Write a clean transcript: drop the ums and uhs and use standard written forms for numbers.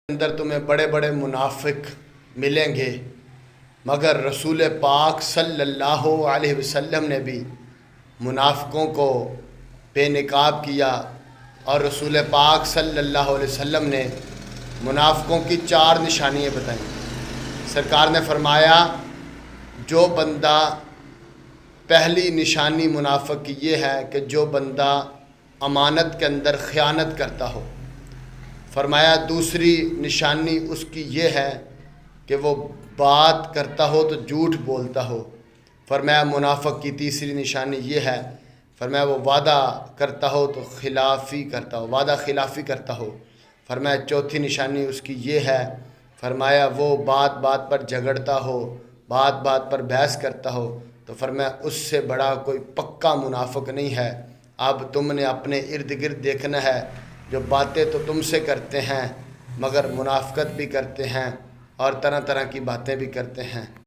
اندر تمہیں بڑے بڑے منافق ملیں گے، مگر رسول پاک صلی اللہ علیہ وسلم نے بھی منافقوں کو بے نقاب کیا، اور رسول پاک صلی اللہ علیہ وسلم نے منافقوں کی 4 نشانیاں بتائیں۔ سرکار نے فرمایا جو بندہ، پہلی نشانی منافق کی یہ ہے کہ جو بندہ امانت کے اندر خیانت کرتا ہو۔ فرمایا دوسری نشانی اس کی یہ ہے کہ وہ بات کرتا ہو تو جھوٹ بولتا ہو۔ فرمایا منافق کی تیسری نشانی یہ ہے، فرمایا وہ وعدہ کرتا ہو تو خلافی کرتا ہو، وعدہ خلافی کرتا ہو۔ فرمایا چوتھی نشانی اس کی یہ ہے، فرمایا وہ بات بات پر جھگڑتا ہو، بات بات پر بحث کرتا ہو۔ تو فرمایا اس سے بڑا کوئی پکا منافق نہیں ہے۔ اب تم نے اپنے ارد گرد دیکھنا ہے، جو باتیں تو تم سے کرتے ہیں مگر منافقت بھی کرتے ہیں اور طرح طرح کی باتیں بھی کرتے ہیں۔